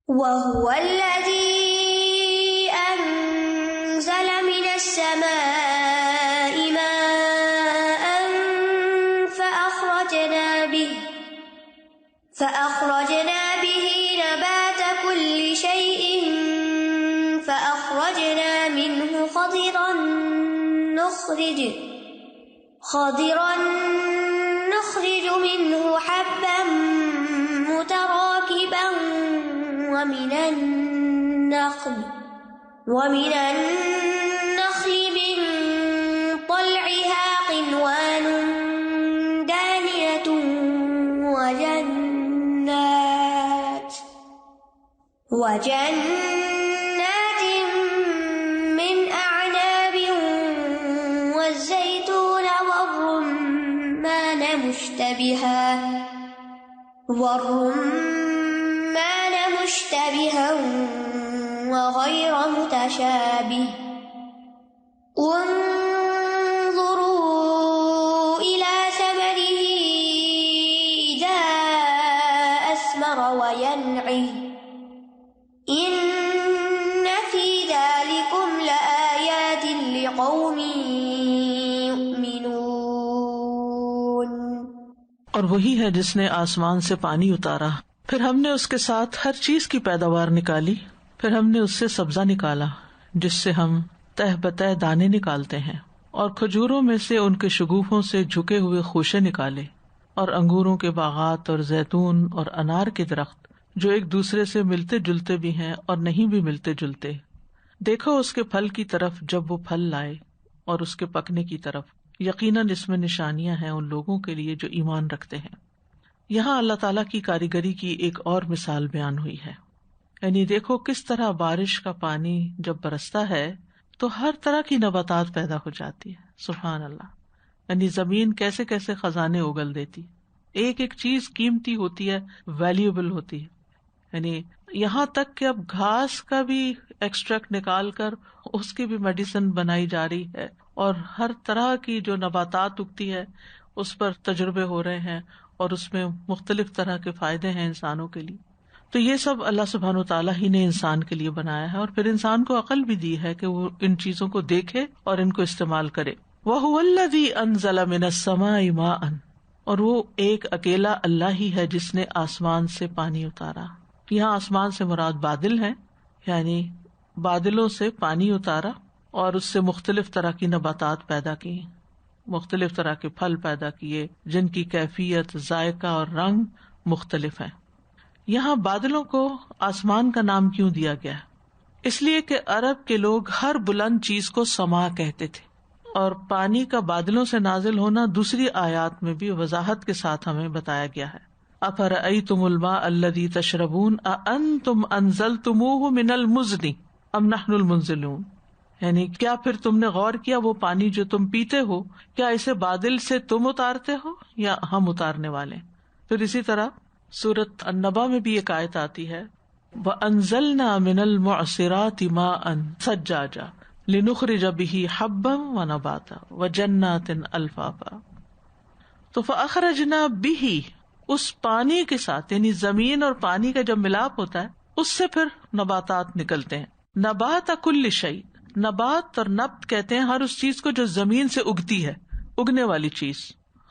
وَهُوَ الَّذِي أَنزَلَ مِنَ السَّمَاءِ مَاءً فَأَخْرَجْنَا بِهِ نَبَاتَ كُلِّ شَيْءٍ فَأَخْرَجْنَا مِنْهُ خَضِرًا نُخْرِجُ مِنْهُ حَبًّا مُتَرَاكِبًا وَمِنَ النَّخْلِ مِنْ طَلْعِهَا قِنْوَانٌ دَانِيَةٌ وَجَنَّاتٍ مِّنْ أَعْنَابٍ وَالزَّيْتُونَ وَالرُّمَّانَ مُشْتَبِهًا وَغَيْرَ مُتَشَابِهٍ انظُرُوا إِلَى ثَمَرِهِ إِذَا أَثْمَرَ وَيَنْعِهِ إِنَّ فِي ذَلِكُمْ لَآيَاتٍ لِقَوْمٍ يُؤْمِنُونَ۔ اور وہی ہے جس نے آسمان سے پانی اتارا، پھر ہم نے اس کے ساتھ ہر چیز کی پیداوار نکالی، پھر ہم نے اس سے سبزہ نکالا جس سے ہم تہ بتہ دانے نکالتے ہیں، اور کھجوروں میں سے ان کے شگوفوں سے جھکے ہوئے خوشے نکالے، اور انگوروں کے باغات اور زیتون اور انار کے درخت جو ایک دوسرے سے ملتے جلتے بھی ہیں اور نہیں بھی ملتے جلتے۔ دیکھو اس کے پھل کی طرف جب وہ پھل لائے اور اس کے پکنے کی طرف، یقیناً اس میں نشانیاں ہیں ان لوگوں کے لیے جو ایمان رکھتے ہیں۔ یہاں اللہ تعالیٰ کی کاریگری کی ایک اور مثال بیان ہوئی ہے، یعنی دیکھو کس طرح بارش کا پانی جب برستا ہے تو ہر طرح کی نباتات پیدا ہو جاتی ہے، سبحان اللہ، یعنی زمین کیسے کیسے خزانے اگل دیتی، ایک ایک چیز قیمتی ہوتی ہے، ویلیوبل ہوتی ہے، یعنی یہاں تک کہ اب گھاس کا بھی ایکسٹریکٹ نکال کر اس کی بھی میڈیسن بنائی جا رہی ہے، اور ہر طرح کی جو نباتات اگتی ہے اس پر تجربے ہو رہے ہیں، اور اس میں مختلف طرح کے فائدے ہیں انسانوں کے لیے۔ تو یہ سب اللہ سبحانہ وتعالیٰ ہی نے انسان کے لیے بنایا ہے، اور پھر انسان کو عقل بھی دی ہے کہ وہ ان چیزوں کو دیکھے اور ان کو استعمال کرے۔ وَهُوَ الَّذِي أَنزَلَ مِنَ السَّمَاءِ مَاءً، اور وہ ایک اکیلا اللہ ہی ہے جس نے آسمان سے پانی اتارا۔ یہاں آسمان سے مراد بادل ہیں، یعنی بادلوں سے پانی اتارا اور اس سے مختلف طرح کی نباتات پیدا کی، مختلف طرح کے پھل پیدا کیے جن کی کیفیت، ذائقہ اور رنگ مختلف ہیں۔ یہاں بادلوں کو آسمان کا نام کیوں دیا گیا؟ اس لیے کہ عرب کے لوگ ہر بلند چیز کو سما کہتے تھے، اور پانی کا بادلوں سے نازل ہونا دوسری آیات میں بھی وضاحت کے ساتھ ہمیں بتایا گیا ہے۔ أَفَرَأَيْتُمُ الْمَاءَ الَّذِي تَشْرَبُونَ أَأَنْتُمْ أَنزَلْتُمُوهُ مِنَ الْمُزْنِ أَمْ نَحْنُ الْمُنزِلُونَ، یعنی کیا پھر تم نے غور کیا وہ پانی جو تم پیتے ہو، کیا اسے بادل سے تم اتارتے ہو یا ہم اتارنے والے؟ پھر اسی طرح سورۃ النبا میں بھی ایک آیت آتی ہے، وَأَنزَلْنَا مِنَ الْمُعْصِرَاتِ مَاءً ثَجَّاجًا لِنُخْرِجَ بِهِ حَبًّا وَنَبَاتًا وَجَنَّاتٍ أَلْفَافًا۔ تو فَأَخْرَجْنَا بِهِ، اس پانی کے ساتھ، یعنی زمین اور پانی کا جب ملاپ ہوتا ہے اس سے پھر نباتات نکلتے ہیں۔ نبات کل شیء، نبات اور نبت کہتے ہیں ہر اس چیز کو جو زمین سے اگتی ہے، اگنے والی چیز،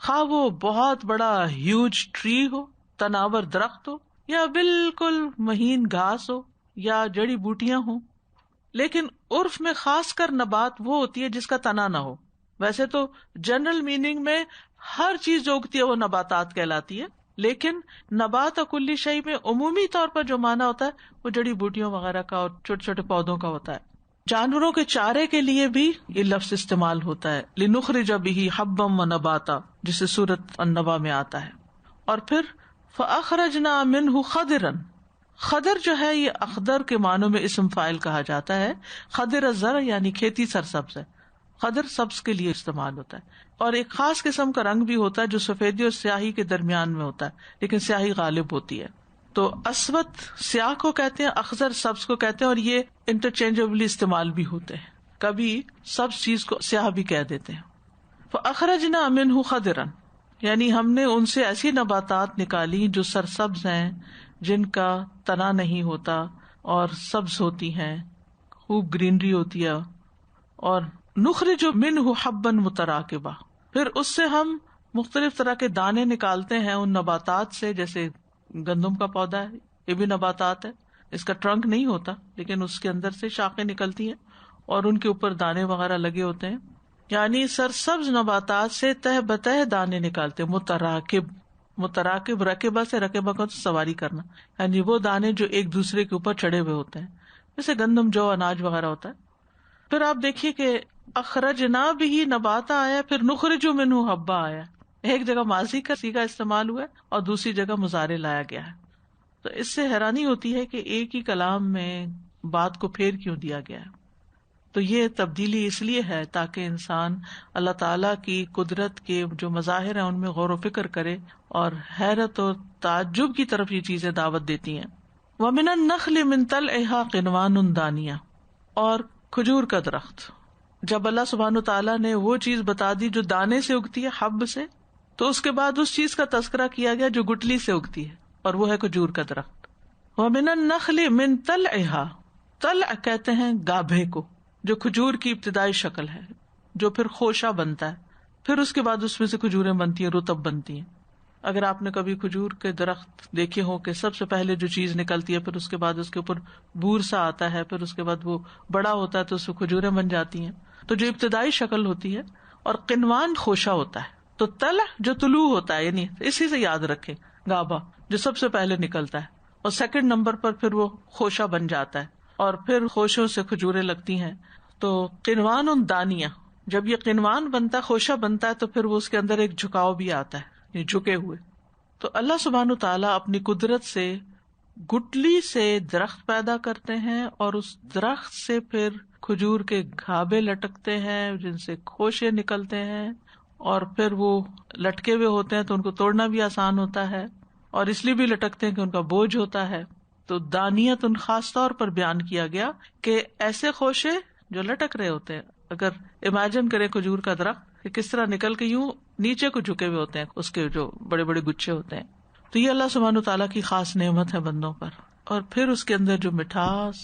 خواہ وہ بہت بڑا ہیوج ٹری ہو، تناور درخت ہو، یا بالکل مہین گھاس ہو، یا جڑی بوٹیاں ہوں۔ لیکن عرف میں خاص کر نبات وہ ہوتی ہے جس کا تنا نہ ہو۔ ویسے تو جنرل میننگ میں ہر چیز جو اگتی ہے وہ نباتات کہلاتی ہے، لیکن نبات کل شیء میں عمومی طور پر جو معنی ہوتا ہے وہ جڑی بوٹیوں وغیرہ کا اور چھوٹے چھوٹے پودوں کا ہوتا ہے۔ جانوروں کے چارے کے لیے بھی یہ لفظ استعمال ہوتا ہے، لِنُخْرِجَ بِهِ حَبًّا وَنَبَاتًا، جسے سورۃ النبا میں آتا ہے۔ اور پھر فَأَخْرَجْنَا مِنْهُ خَضِرًا، خضر جو ہے یہ اخضر کے معنوں میں اسم فاعل کہا جاتا ہے۔ خضر الزرع یعنی کھیتی سرسبز ہے، خضر سبز کے لیے استعمال ہوتا ہے، اور ایک خاص قسم کا رنگ بھی ہوتا ہے جو سفیدی اور سیاہی کے درمیان میں ہوتا ہے، لیکن سیاہی غالب ہوتی ہے۔ تو اسود سیاہ کو کہتے ہیں، اخضر سبز کو کہتے ہیں، اور یہ انٹرچینجبلی استعمال بھی ہوتے ہیں، کبھی سبز چیز کو سیاہ بھی کہہ دیتے ہیں۔ فَأَخْرَجْنَا مِنْهُ خَضِرًا، یعنی ہم نے ان سے ایسی نباتات نکالی جو سرسبز ہیں، جن کا تنا نہیں ہوتا اور سبز ہوتی ہیں، خوب گرینری ہوتی ہے. اور نخرج منہ حبا متراکبا، پھر اس سے ہم مختلف طرح کے دانے نکالتے ہیں ان نباتات سے. جیسے گندم کا پودا ہے، یہ بھی نباتات ہے، اس کا ٹرنک نہیں ہوتا لیکن اس کے اندر سے شاخیں نکلتی ہیں اور ان کے اوپر دانے وغیرہ لگے ہوتے ہیں. یعنی سرسبز نباتات سے تہ بتہ دانے نکالتے. متراکب رقبہ سے، رقبہ کو سواری کرنا، یعنی وہ دانے جو ایک دوسرے کے اوپر چڑھے ہوئے ہوتے ہیں، جیسے گندم، جو، اناج وغیرہ ہوتا ہے. پھر آپ دیکھیے کہ اخرجنا بھی نباتا آیا، پھر نخرج منہ حبا آیا. ایک جگہ ماضی کا صیغہ استعمال ہوا ہے اور دوسری جگہ مضارع لایا گیا ہے. تو اس سے حیرانی ہوتی ہے کہ ایک ہی کلام میں بات کو پھیر کیوں دیا گیا ہے. تو یہ تبدیلی اس لیے ہے تاکہ انسان اللہ تعالیٰ کی قدرت کے جو مظاہر ہیں ان میں غور و فکر کرے، اور حیرت اور تعجب کی طرف یہ چیزیں دعوت دیتی ہیں. وَمِنَ النَّخْلِ مِن طَلْعِهَا قِنْوَانٌ دَانِيَةٌ، اور کھجور کا درخت، جب اللہ سبحانہ تعالیٰ نے وہ چیز بتا دی جو دانے سے اگتی ہے، حب سے، تو اس کے بعد اس چیز کا تذکرہ کیا گیا جو گٹلی سے اگتی ہے، اور وہ ہے کھجور کا درخت. وَمِنَ النَّخْلِ مِن طَلْعِهَا، طلع کہتے ہیں گابھے کو، جو کھجور کی ابتدائی شکل ہے، جو پھر خوشہ بنتا ہے، پھر اس کے بعد اس میں سے کھجوریں بنتی ہیں، رطب بنتی ہیں. اگر آپ نے کبھی کھجور کے درخت دیکھے ہوں کہ سب سے پہلے جو چیز نکلتی ہے، پھر اس کے بعد اس کے اوپر بور سا آتا ہے، پھر اس کے بعد وہ بڑا ہوتا ہے تو اس سے کھجوریں بن جاتی ہیں. تو جو ابتدائی شکل ہوتی ہے، اور قنوان خوشہ ہوتا ہے. تو طلع جو طلوع ہوتا ہے، یعنی اسی سے یاد رکھیں، گابا جو سب سے پہلے نکلتا ہے، اور سیکنڈ نمبر پر پھر وہ خوشہ بن جاتا ہے، اور پھر خوشوں سے کھجوریں لگتی ہیں. تو قنوان دانیہ، جب یہ قنوان بنتا ہے، خوشہ بنتا ہے، تو پھر وہ اس کے اندر ایک جھکاؤ بھی آتا ہے، یہ جھکے ہوئے. تو اللہ سبحانہ تعالیٰ اپنی قدرت سے گٹلی سے درخت پیدا کرتے ہیں، اور اس درخت سے پھر کھجور کے گھابے لٹکتے ہیں جن سے خوشے نکلتے ہیں، اور پھر وہ لٹکے ہوئے ہوتے ہیں تو ان کو توڑنا بھی آسان ہوتا ہے، اور اس لیے بھی لٹکتے ہیں کہ ان کا بوجھ ہوتا ہے. تو دانیت ان خاص طور پر بیان کیا گیا کہ ایسے خوشے جو لٹک رہے ہوتے ہیں. اگر امیجن کریں کھجور کا درخت کہ کس طرح نکل کے یوں نیچے کو جھکے ہوئے ہوتے ہیں، اس کے جو بڑے بڑے گچھے ہوتے ہیں. تو یہ اللہ سبحانہ تعالیٰ کی خاص نعمت ہے بندوں پر. اور پھر اس کے اندر جو مٹھاس،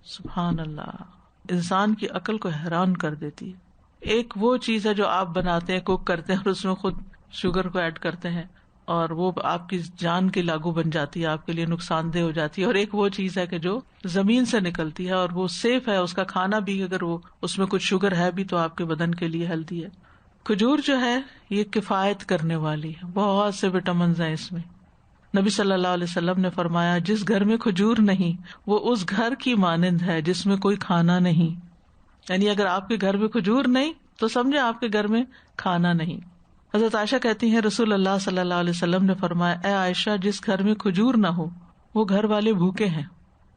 سبحان اللہ، انسان کی عقل کو حیران کر دیتی ہے. ایک وہ چیز ہے جو آپ بناتے ہیں، کوک کرتے ہیں، اور اس میں خود شوگر کو ایڈ کرتے ہیں، اور وہ آپ کی جان کی لاگو بن جاتی ہے، آپ کے لیے نقصان دہ ہو جاتی ہے. اور ایک وہ چیز ہے کہ جو زمین سے نکلتی ہے اور وہ سیف ہے، اس کا کھانا بھی، اگر وہ اس میں کچھ شوگر ہے بھی تو آپ کے بدن کے لیے ہیلتھی ہے. کھجور جو ہے یہ کفایت کرنے والی ہے، بہت سے وٹامنز ہیں اس میں. نبی صلی اللہ علیہ وسلم نے فرمایا، جس گھر میں کھجور نہیں وہ اس گھر کی مانند ہے جس میں کوئی کھانا نہیں. یعنی اگر آپ کے گھر میں کھجور نہیں تو سمجھے آپ کے گھر میں کھانا نہیں. حضرت عائشہ کہتی ہیں رسول اللہ صلی اللہ علیہ وسلم نے فرمایا، اے عائشہ، جس گھر میں کھجور نہ ہو وہ گھر والے بھوکے ہیں.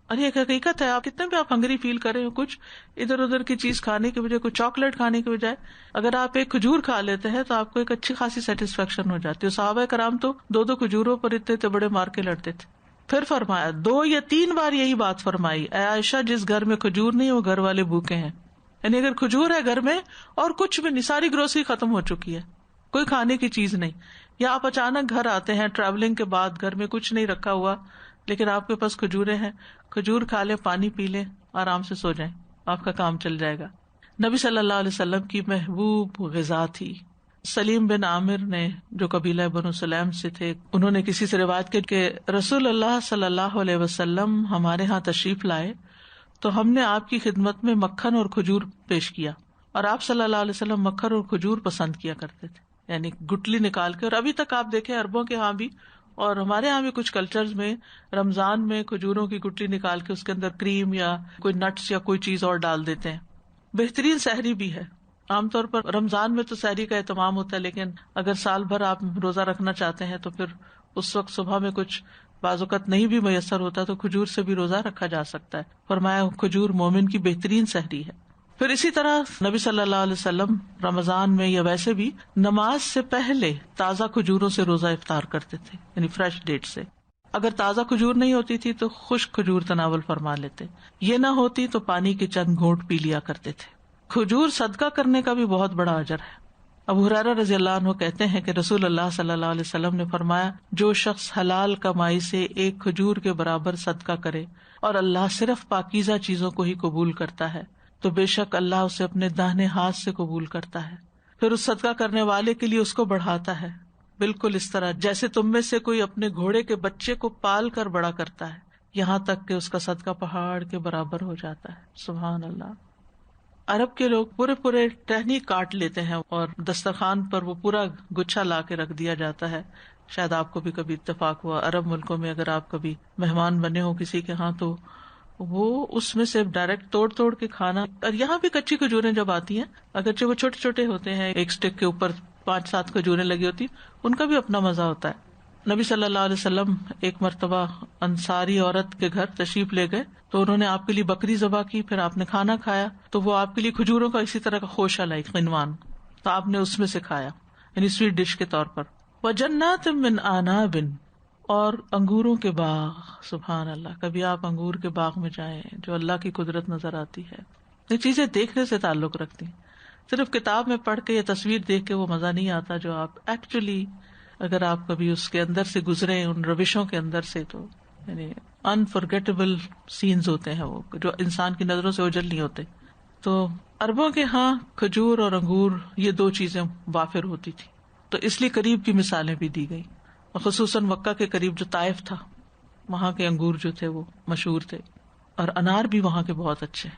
اور یہ ایک حقیقت ہے، آپ کتنے بھی آپ ہنگری فیل کرے ہو، کچھ ادھر ادھر کی چیز کھانے کے بجائے، کوئی چاکلیٹ کھانے کے بجائے اگر آپ ایک کھجور کھا لیتے ہیں تو آپ کو ایک اچھی خاصی سیٹسفیکشن ہو جاتی ہے. صحابہ کرام تو 2 کھجوروں پر اتنے بڑے مار کے لڑتے تھے. پھر فرمایا 2 یا 3 بار یہی بات فرمائی، اے عائشہ، جس گھر میں کھجور نہیں وہ گھر والے بھوکے ہیں. یعنی اگر کھجور ہے گھر میں اور کچھ بھی نہیں، ساری گروسری ختم ہو چکی ہے، کوئی کھانے کی چیز نہیں، یا آپ اچانک گھر آتے ہیں ٹریولنگ کے بعد، گھر میں کچھ نہیں رکھا ہوا لیکن آپ کے پاس کھجوریں ہیں، کھجور کھا لیں، پانی پی لیں، آرام سے سو جائیں، آپ کا کام چل جائے گا. نبی صلی اللہ علیہ وسلم کی محبوب غذا تھی. سلیم بن عامر نے، جو قبیلہ بنو سلیم سے تھے، انہوں نے کسی سے روایت کی کہ رسول اللہ صلی اللہ علیہ وسلم ہمارے ہاں تشریف لائے تو ہم نے آپ کی خدمت میں مکھن اور کھجور پیش کیا، اور آپ صلی اللہ علیہ وسلم مکھن اور کھجور پسند کیا کرتے تھے، یعنی گٹلی نکال کے. اور ابھی تک آپ دیکھیں عربوں کے ہاں بھی اور ہمارے ہاں بھی کچھ کلچرز میں رمضان میں کھجوروں کی گٹلی نکال کے اس کے اندر کریم یا کوئی نٹس یا کوئی چیز اور ڈال دیتے ہیں. بہترین سحری بھی ہے. عام طور پر رمضان میں تو سحری کا اہتمام ہوتا ہے، لیکن اگر سال بھر آپ روزہ رکھنا چاہتے ہیں تو پھر اس وقت صبح میں کچھ بعض اوقات نہیں بھی میسر ہوتا تو کھجور سے بھی روزہ رکھا جا سکتا ہے. فرمایا کھجور مومن کی بہترین سحری ہے. پھر اسی طرح نبی صلی اللہ علیہ وسلم رمضان میں یا ویسے بھی نماز سے پہلے تازہ کھجوروں سے روزہ افطار کرتے تھے، یعنی فریش ڈیٹ سے. اگر تازہ کھجور نہیں ہوتی تھی تو خشک کھجور تناول فرما لیتے، یہ نہ ہوتی تو پانی کے چند گھونٹ پی لیا کرتے تھے. کھجور صدقہ کرنے کا بھی بہت بڑا اجر ہے. ابو ہریرہ رضی اللہ عنہ کہتے ہیں کہ رسول اللہ صلی اللہ علیہ وسلم نے فرمایا، جو شخص حلال کمائی سے ایک کھجور کے برابر صدقہ کرے اور اللہ صرف پاکیزہ چیزوں کو ہی قبول کرتا ہے تو بے شک اللہ اسے اپنے داہنے ہاتھ سے قبول کرتا ہے، پھر اس صدقہ کرنے والے کے لیے اس کو بڑھاتا ہے، بالکل اس طرح جیسے تم میں سے کوئی اپنے گھوڑے کے بچے کو پال کر بڑا کرتا ہے، یہاں تک کہ اس کا صدقہ پہاڑ کے برابر ہو جاتا ہے۔ سبحان اللہ۔ عرب کے لوگ پورے ٹہنی کاٹ لیتے ہیں اور دسترخوان پر وہ پورا گچھا لا کے رکھ دیا جاتا ہے۔ شاید آپ کو بھی کبھی اتفاق ہوا، عرب ملکوں میں اگر آپ کبھی مہمان بنے ہو کسی کے ہاں تو وہ اس میں سے ڈائریکٹ توڑ کے کھانا۔ اور یہاں بھی کچی کھجوریں جب آتی ہیں، اگرچہ وہ چھوٹے چھوٹے ہوتے ہیں، ایک سٹک کے اوپر 5-7 کھجوریں لگی ہوتی، ان کا بھی اپنا مزہ ہوتا ہے۔ نبی صلی اللہ علیہ وسلم ایک مرتبہ انصاری عورت کے گھر تشریف لے گئے تو انہوں نے آپ کے لیے بکری ذبح کی، پھر آپ نے کھانا کھایا تو وہ آپ کے لیے کھجوروں کا اسی طرح کا خوشہ لائی، قنوان، تو آپ نے اس میں سے کھایا، یعنی سویٹ ڈش کے طور پر۔ وَجَنَّاتٍ مِّنْ أَعْنَابٍ، اور انگوروں کے باغ۔ سبحان اللہ، کبھی آپ انگور کے باغ میں جائیں جو اللہ کی قدرت نظر آتی ہے۔ یہ چیزیں دیکھنے سے تعلق رکھتی ہیں، صرف کتاب میں پڑھ کے یا تصویر دیکھ کے وہ مزہ نہیں آتا جو آپ ایکچولی اگر آپ کبھی اس کے اندر سے گزرے، ان روشوں کے اندر سے، تو یعنی انفارگیٹیبل سینز ہوتے ہیں وہ، جو انسان کی نظروں سے اوجھل نہیں ہوتے۔ تو عربوں کے ہاں کھجور اور انگور یہ 2 چیزیں وافر ہوتی تھی، تو اس لیے قریب کی مثالیں بھی دی گئی، اور خصوصاً مکہ کے قریب جو طائف تھا وہاں کے انگور جو تھے وہ مشہور تھے، اور انار بھی وہاں کے بہت اچھے۔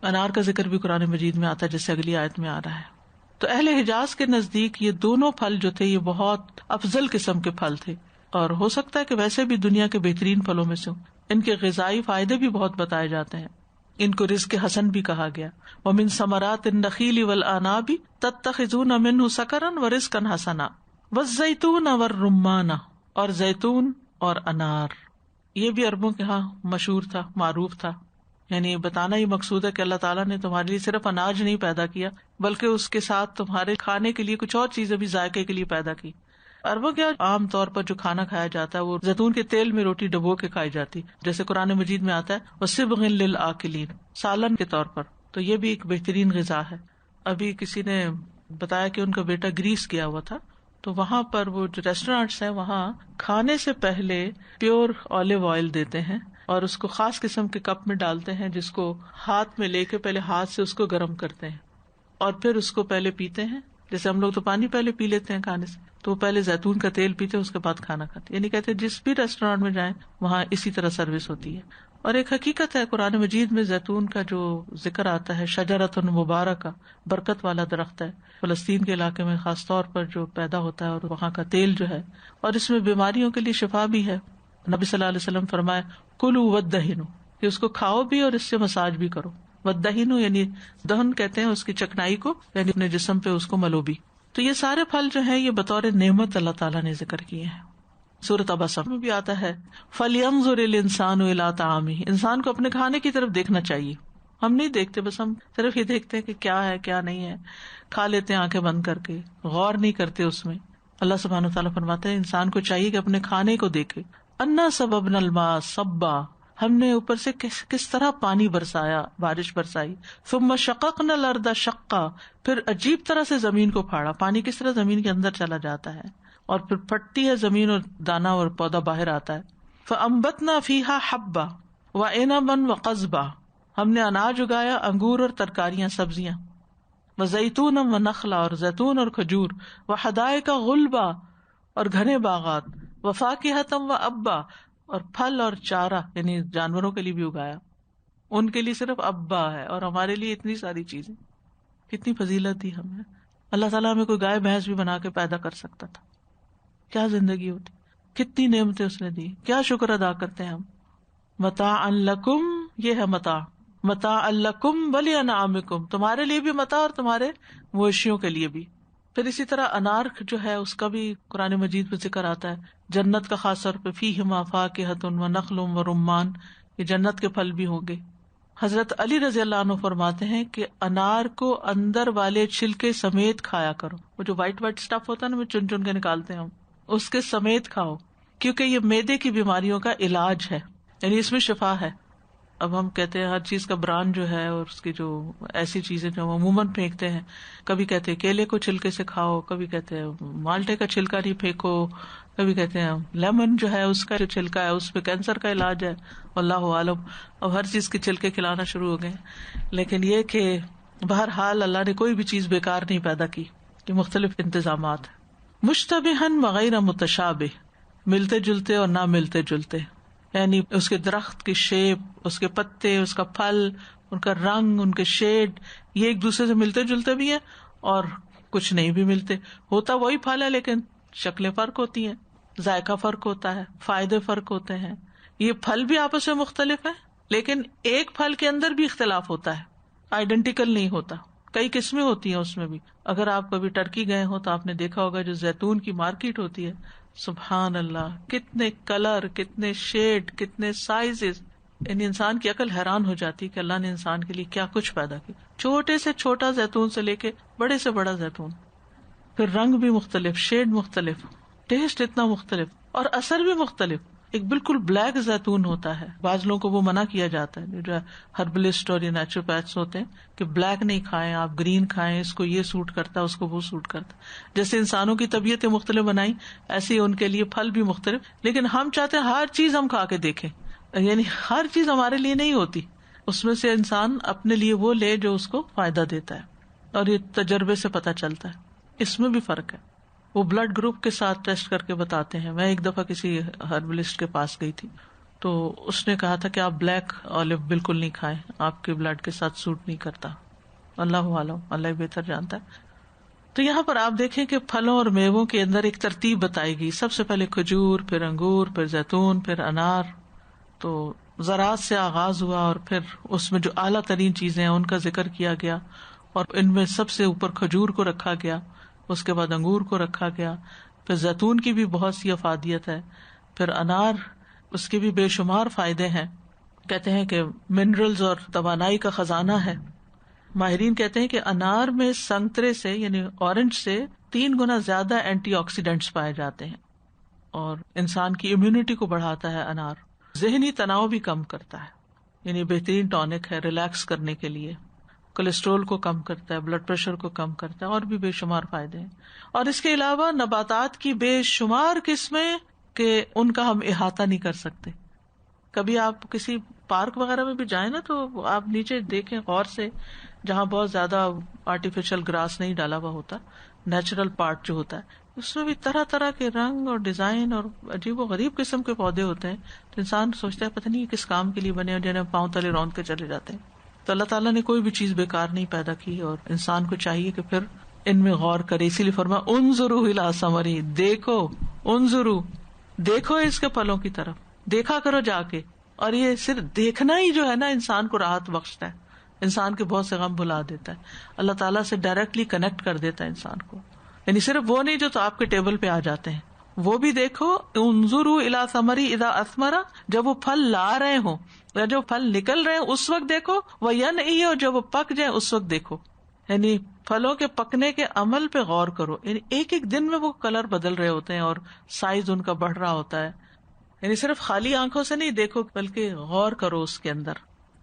انار کا ذکر بھی قرآن مجید میں آتا ہے، جیسے اگلی آیت میں آ رہا ہے۔ تو اہل حجاز کے نزدیک یہ دونوں پھل جو تھے یہ بہت افضل قسم کے پھل تھے، اور ہو سکتا ہے کہ ویسے بھی دنیا کے بہترین پھلوں میں سے ہوں۔ ان کے غذائی فائدے بھی بہت بتائے جاتے ہیں، ان کو رزق حسن بھی کہا گیا۔ وَمِن ثمرات النخیل والعناب تتخذون منه سکرا ورزقا حسنا والزیتون والرمان، اور زیتون اور انار، یہ بھی عربوں کے ہاں مشہور تھا، معروف تھا۔ یعنی بتانا ہی مقصود ہے کہ اللہ تعالیٰ نے تمہارے لیے صرف اناج نہیں پیدا کیا بلکہ اس کے ساتھ تمہارے کھانے کے لیے کچھ اور چیزیں بھی ذائقے کے لیے پیدا کی۔ عربوں کے عام طور پر جو کھانا کھایا جاتا ہے وہ زیتون کے تیل میں روٹی ڈبو کے کھائی جاتی، جیسے قرآن مجید میں آتا ہے وَصِبْغٍ لِّلْآكِلِينَ، سالن کے طور پر، تو یہ بھی ایک بہترین غذا ہے۔ ابھی کسی نے بتایا کہ ان کا بیٹا گریس گیا ہوا تھا، تو وہاں پر وہ جو ریسٹورینٹس ہیں وہاں کھانے سے پہلے پیور آلیو آئل دیتے ہیں اور اس کو خاص قسم کے کپ میں ڈالتے ہیں، جس کو ہاتھ میں لے کے پہلے ہاتھ سے اس کو گرم کرتے ہیں اور پھر اس کو پہلے پیتے ہیں۔ جیسے ہم لوگ تو پانی پہلے پی لیتے ہیں کھانے سے، تو وہ پہلے زیتون کا تیل پیتے ہیں، اس کے بعد کھانا کھاتے ہیں۔ یعنی کہتے ہیں جس بھی ریسٹورینٹ میں جائیں وہاں اسی طرح سروس ہوتی ہے۔ اور ایک حقیقت ہے قرآن مجید میں زیتون کا جو ذکر آتا ہے، شجرۃ مبارکہ، برکت والا درخت ہے، فلسطین کے علاقے میں خاص طور پر جو پیدا ہوتا ہے، اور وہاں کا تیل جو ہے، اور اس میں بیماریوں کے لیے شفا بھی ہے۔ نبی صلی اللہ علیہ وسلم فرمائے کلوا وادہنوا، کہ اس کو کھاؤ بھی اور اس سے مساج بھی کرو۔ وادہنوا یعنی دہن کہتے ہیں اس کی چکنائی کو، یعنی اپنے جسم پہ اس کو ملو بھی۔ تو یہ سارے پھل جو ہیں یہ بطور نعمت اللہ تعالیٰ نے ذکر کیے ہیں۔ سورۃ ابسہ میں بھی آتا ہے فَلْيَنظُرِ الْإِنسَانُ إِلَىٰ طَعَامِهِ، انسان کو اپنے کھانے کی طرف دیکھنا چاہیے۔ ہم نہیں دیکھتے، بس ہم صرف یہ دیکھتے ہیں کہ کیا ہے کیا نہیں ہے، کھا لیتے ہیں آنکھیں بند کر کے، غور نہیں کرتے اس میں۔ اللہ سبحانہ وتعالیٰ فرماتے ہیں انسان کو چاہیے کہ اپنے کھانے کو دیکھے۔ اَنَّا صَبَبْنَا الْمَاءَ صَبًّا، ہم نے اوپر سے کس طرح پانی برسایا، بارش برسائی۔ ثُمَّ شَقَقْنَا الْأَرْضَ شَقًّا، پھر عجیب طرح سے زمین کو پھاڑا، پانی کس طرح زمین کے اندر چلا جاتا ہے اور پھر پھٹتی ہے زمین اور دانا اور پودا باہر آتا ہے۔ فَأَنبَتْنَا فِيهَا حَبًّا وَعِنَبًا وَقَضْبًا، ہم نے اناج اگایا، انگور اور ترکاریاں، سبزیاں۔ وَزَيْتُونًا وَنَخْلًا، اور زیتون اور کھجور۔ وَحَدَائِقَ غُلْبًا، اور گھنے باغات۔ وَفَاكِهَةً وَأَبًّا، اور پھل اور چارہ، یعنی جانوروں کے لیے بھی اگایا، ان کے لیے صرف ابا ہے اور ہمارے لیے اتنی ساری چیزیں۔ کتنی فضیلت دی ہمیں اللہ تعالیٰ، ہمیں کوئی گائے بھینس بھی بنا کے پیدا کر سکتا تھا، کیا زندگی ہوتی، کتنی نعمتیں اس نے دی، کیا شکر ادا کرتے ہیں ہم۔ متاعا لکم، یہ ہے متاع، متاعا لکم ولانعامکم، تمہارے لیے بھی متاع اور تمہارے مویشیوں کے لیے بھی۔ پھر اسی طرح انار جو ہے اس کا بھی قرآن مجید میں ذکر آتا ہے، جنت کا خاص طور پہ فیہما فاکہۃ ونخل ورمان، یہ جنت کے پھل بھی ہوں گے۔ حضرت علی رضی اللہ عنہ فرماتے ہیں کہ انار کو اندر والے چھلکے سمیت کھایا کرو، وہ جو وائٹ اسٹف ہوتا ہے نا، وہ چن چن کے نکالتے ہیں ہم، اس کے سمیت کھاؤ، کیونکہ یہ معدے کی بیماریوں کا علاج ہے، یعنی اس میں شفا ہے۔ اب ہم کہتے ہیں ہر چیز کا برانڈ جو ہے اور اس کی جو ایسی چیزیں جو ہم عموماً پھینکتے ہیں، کبھی کہتے ہیں کیلے کو چھلکے سے کھاؤ، کبھی کہتے ہیں مالٹے کا چھلکا نہیں پھینکو، کبھی کہتے ہیں لیمن جو ہے اس کا جو چھلکا ہے اس پہ کینسر کا علاج ہے، اللہ عالم اب ہر چیز کے چھلکے کھلانا شروع ہو گئے. لیکن یہ کہ بہرحال اللہ نے کوئی بھی چیز بیکار نہیں پیدا کی، کہ مختلف انتظامات ہیں. مشتبہن وغیر متشابہ، ملتے جلتے اور نہ ملتے جلتے، یعنی اس کے درخت کی شیپ، اس کے پتے، اس کا پھل، ان کا رنگ، ان کے شیڈ، یہ ایک دوسرے سے ملتے جلتے بھی ہیں اور کچھ نہیں بھی ملتے. ہوتا وہی پھل ہے لیکن شکلیں فرق ہوتی ہیں، ذائقہ فرق ہوتا ہے، فائدے فرق ہوتے ہیں. یہ پھل بھی آپس میں مختلف ہیں لیکن ایک پھل کے اندر بھی اختلاف ہوتا ہے، آئیڈینٹیکل نہیں ہوتا، کئی قسمیں ہوتی ہیں اس میں بھی. اگر آپ کبھی ٹرکی گئے ہو تو آپ نے دیکھا ہوگا جو زیتون کی مارکیٹ ہوتی ہے، سبحان اللہ، کتنے کلر، کتنے شیڈ، کتنے سائزز. یعنی انسان کی عقل حیران ہو جاتی کہ اللہ نے انسان کے لیے کیا کچھ پیدا کیا، چھوٹے سے چھوٹا زیتون سے لے کے بڑے سے بڑا زیتون. پھر رنگ بھی مختلف، شیڈ مختلف، ٹیسٹ اتنا مختلف اور اثر بھی مختلف. ایک بالکل بلیک زیتون ہوتا ہے، بعض لوگوں کو وہ منع کیا جاتا ہے، جو ہربلسٹ اور یہ نیچروپیتھس ہوتے ہیں کہ بلیک نہیں کھائیں، آپ گرین کھائیں، اس کو یہ سوٹ کرتا ہے، اس کو وہ سوٹ کرتا ہے. جیسے انسانوں کی طبیعتیں مختلف بنائی ایسے ان کے لیے پھل بھی مختلف. لیکن ہم چاہتے ہیں ہر چیز ہم کھا کے دیکھیں، یعنی ہر چیز ہمارے لیے نہیں ہوتی، اس میں سے انسان اپنے لیے وہ لے جو اس کو فائدہ دیتا ہے، اور یہ تجربے سے پتہ چلتا ہے. اس میں بھی فرق ہے، وہ بلڈ گروپ کے ساتھ ٹیسٹ کر کے بتاتے ہیں. میں ایک دفعہ کسی ہربلسٹ کے پاس گئی تھی تو اس نے کہا تھا کہ آپ بلیک آلیو بالکل نہیں کھائیں، آپ کے بلڈ کے ساتھ سوٹ نہیں کرتا. اللہ عالم، اللہ بہتر جانتا ہے. تو یہاں پر آپ دیکھیں کہ پھلوں اور میووں کے اندر ایک ترتیب بتائی گئی، سب سے پہلے کھجور، پھر انگور، پھر زیتون، پھر انار. تو زراعت سے آغاز ہوا اور پھر اس میں جو اعلیٰ ترین چیزیں ہیں ان کا ذکر کیا گیا، اور ان میں سب سے اوپر کھجور کو رکھا گیا، اس کے بعد انگور کو رکھا گیا، پھر زیتون کی بھی بہت سی افادیت ہے، پھر انار، اس کے بھی بے شمار فائدے ہیں. کہتے ہیں کہ منرلز اور توانائی کا خزانہ ہے. ماہرین کہتے ہیں کہ انار میں سنترے سے یعنی اورنج سے 3 گنا زیادہ اینٹی آکسیڈینٹس پائے جاتے ہیں، اور انسان کی امیونٹی کو بڑھاتا ہے انار. ذہنی تناؤ بھی کم کرتا ہے، یعنی بہترین ٹونک ہے ریلیکس کرنے کے لیے. کولیسٹرول کو کم کرتا ہے، بلڈ پریشر کو کم کرتا ہے، اور بھی بے شمار فائدے ہیں. اور اس کے علاوہ نباتات کی بے شمار قسمیں کہ ان کا ہم احاطہ نہیں کر سکتے. کبھی آپ کسی پارک وغیرہ میں بھی جائیں نا تو آپ نیچے دیکھیں غور سے، جہاں بہت زیادہ آرٹیفیشل گراس نہیں ڈالا ہوا ہوتا، نیچرل پارٹ جو ہوتا ہے، اس میں بھی طرح طرح کے رنگ اور ڈیزائن اور عجیب و غریب قسم کے پودے ہوتے ہیں. تو انسان سوچتا ہے پتہ نہیں کس کام کے لیے بنے اور جنہیں پاؤں تلے روند کے چلے جاتے ہیں. تو اللہ تعالیٰ نے کوئی بھی چیز بیکار نہیں پیدا کی، اور انسان کو چاہیے کہ پھر ان میں غور کرے. اسی لیے فرمایا انظروا الی ثمرہ، دیکھو، انظروا، دیکھو اس کے پھلوں کی طرف، دیکھا کرو جا کے. اور یہ صرف دیکھنا ہی جو ہے نا انسان کو راحت بخشتا ہے، انسان کے بہت سے غم بھلا دیتا ہے، اللہ تعالیٰ سے ڈائریکٹلی کنیکٹ کر دیتا ہے انسان کو. یعنی صرف وہ نہیں جو تو آپ کے ٹیبل پہ آ جاتے ہیں، وہ بھی دیکھو. انظروا الی ثمرہ اذا اثمر، جب وہ پھل لا رہے ہوں یا جو پھل نکل رہے ہیں اس وقت دیکھو. وینعی، اور جب وہ پک جائیں اس وقت دیکھو. یعنی پھلوں کے پکنے کے عمل پہ غور کرو. یعنی ایک ایک دن میں وہ کلر بدل رہے ہوتے ہیں اور سائز ان کا بڑھ رہا ہوتا ہے. یعنی صرف خالی آنکھوں سے نہیں دیکھو بلکہ غور کرو اس کے اندر.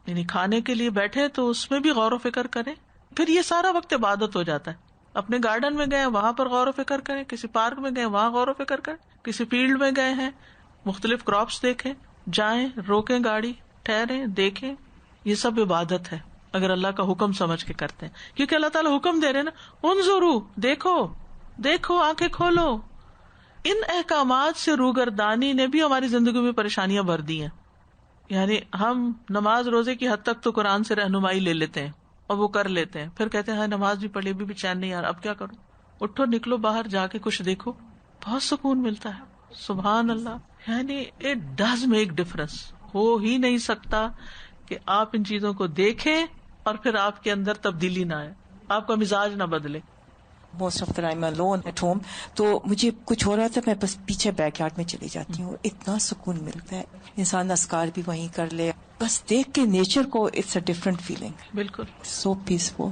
یعنی کھانے کے لیے بیٹھے تو اس میں بھی غور و فکر کریں. پھر یہ سارا وقت عبادت ہو جاتا ہے. اپنے گارڈن میں گئے وہاں پر غور و فکر کریں، کسی پارک میں گئے وہاں غور و فکر کریں، کسی فیلڈ میں گئے ہیں مختلف کراپس دیکھیں، جائیں، روکیں گاڑی، ٹھہریں، دیکھیں. یہ سب عبادت ہے اگر اللہ کا حکم سمجھ کے کرتے ہیں، کیونکہ اللہ تعالیٰ حکم دے رہے نا، انظروا، دیکھو، دیکھو، آنکھیں کھولو. ان احکامات سے روگردانی نے بھی ہماری زندگی میں پریشانیاں بھر دی ہیں. یعنی ہم نماز روزے کی حد تک تو قرآن سے رہنمائی لے لیتے ہیں اور وہ کر لیتے ہیں، پھر کہتے ہیں نماز بھی پڑھی بھی چین نہیں یار، اب کیا کروں. اٹھو، نکلو باہر، جا کے کچھ دیکھو، بہت سکون ملتا ہے. سبحان اللہ. یعنی اٹ ڈز میک ڈفرنس. ہو ہی نہیں سکتا کہ آپ ان چیزوں کو دیکھیں اور پھر آپ کے اندر تبدیلی نہ آئے، آپ کا مزاج نہ بدلے. Most of the time alone at home, تو مجھے کچھ ہو رہا تھا میں بس پیچھے بیک یارڈ میں چلی جاتی ہوں، اتنا سکون ملتا ہے. انسان اذکار بھی وہیں کر لے، بس دیکھ کے نیچر کو، اٹس اے ڈفرنٹ فیلنگ. بالکل سو پیسفل.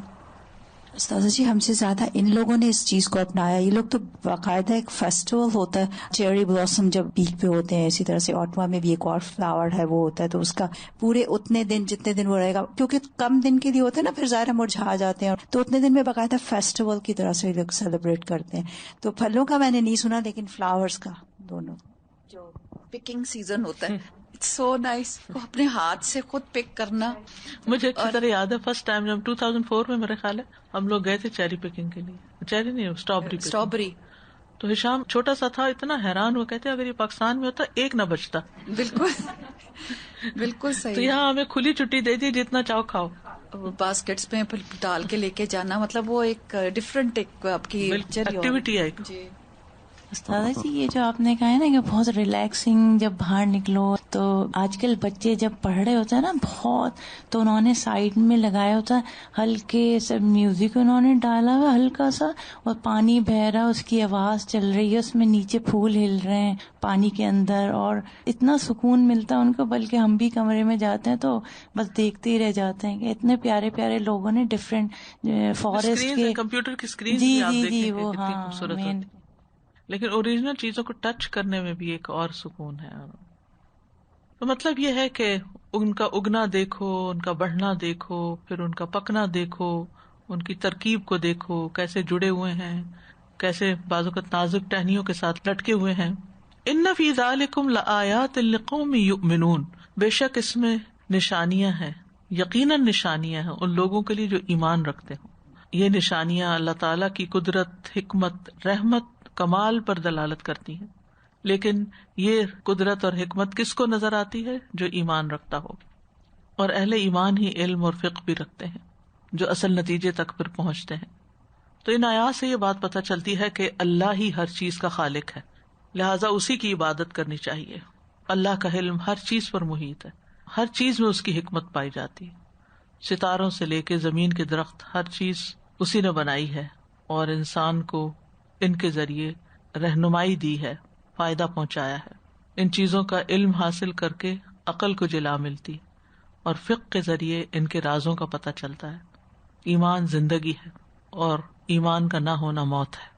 استاذہ جی ہم سے زیادہ ان لوگوں نے اس چیز کو اپنایا. یہ لوگ تو باقاعدہ ایک فیسٹیول ہوتا ہے, چیری بلاسم جب پیک پہ ہوتے ہیں, اسی طرح سے اوٹما میں بھی ایک اور فلاور ہے وہ ہوتا ہے, تو اس کا پورے اتنے دن جتنے دن وہ رہے گا, کیونکہ کم دن کے لیے ہوتا ہے نا, پھر ظاہر مرجھا جاتے ہیں, تو اتنے دن میں باقاعدہ فیسٹیول کی طرح سے لوگ سیلیبریٹ کرتے ہیں. تو پھلوں کا میں نے نہیں سنا, لیکن فلاورز کا دونوں. جو پکنگ سیزن ہوتا ہے, سو نائس, اپنے ہاتھ سے خود پک کرنا. مجھے اچھی طرح یاد ہے فرسٹ ٹائم جب 2004 میں میرے خیال ہے ہم لوگ گئے تھے چیری پکنگ کے لیے, چیری نہیں اسٹرابری, تو ہشام چھوٹا سا تھا, اتنا حیران ہوا, کہتے اگر یہ پاکستان میں ہوتا ایک نہ بچتا. بالکل بالکل صحیح. تو یہاں ہمیں کھلی چھٹی دے دی, جتنا چاہو کھاؤ. باسکٹس میں ڈال کے لے کے جانا, مطلب وہ ایک ڈفرنٹ ایک آپ کی ایکٹیویٹی ہے. جی استاذہ جی یہ جو آپ نے کہا ہے نا کہ بہت ریلیکسنگ جب باہر نکلو, تو آج کل بچے جب پڑھ رہے ہوتے ہیں نا بہت, تو انہوں نے سائڈ میں لگایا ہوتا ہے ہلکے سے میوزک, انہوں نے ڈالا ہوا ہلکا سا, اور پانی بہ رہا, اس کی آواز چل رہی ہے, اس میں نیچے پھول ہل رہے ہیں پانی کے اندر, اور اتنا سکون ملتا ہے ان کو. بلکہ ہم بھی کمرے میں جاتے ہیں تو بس دیکھتے ہی رہ جاتے ہیں کہ اتنے پیارے پیارے لوگوں نے ڈفرینٹ فارسٹ کے کمپیوٹر کی اسکرین, جی وہ ہاں مین. لیکن اوریجنل چیزوں کو ٹچ کرنے میں بھی ایک اور سکون ہے. تو مطلب یہ ہے کہ ان کا اگنا دیکھو, ان کا بڑھنا دیکھو, پھر ان کا پکنا دیکھو, ان کی ترکیب کو دیکھو, کیسے جڑے ہوئے ہیں, کیسے بعض اوقات نازک ٹہنیوں کے ساتھ لٹکے ہوئے ہیں. ان فی ذالکم لآیات لقوم یؤمنون, بے شک اس میں نشانیاں ہیں, یقیناً نشانیاں ہیں ان لوگوں کے لیے جو ایمان رکھتے ہوں. یہ نشانیاں اللہ تعالیٰ کی قدرت, حکمت, رحمت, کمال پر دلالت کرتی ہیں. لیکن یہ قدرت اور حکمت کس کو نظر آتی ہے؟ جو ایمان رکھتا ہو. اور اہل ایمان ہی علم اور فقہ بھی رکھتے ہیں, جو اصل نتیجے تک پھر پہنچتے ہیں. تو ان آیات سے یہ بات پتہ چلتی ہے کہ اللہ ہی ہر چیز کا خالق ہے, لہٰذا اسی کی عبادت کرنی چاہیے. اللہ کا علم ہر چیز پر محیط ہے, ہر چیز میں اس کی حکمت پائی جاتی ہے. ستاروں سے لے کے زمین کے درخت, ہر چیز اسی نے بنائی ہے, اور انسان کو ان کے ذریعے رہنمائی دی ہے, فائدہ پہنچایا ہے. ان چیزوں کا علم حاصل کر کے عقل کو جلا ملتی, اور فقہ کے ذریعے ان کے رازوں کا پتہ چلتا ہے. ایمان زندگی ہے, اور ایمان کا نہ ہونا موت ہے.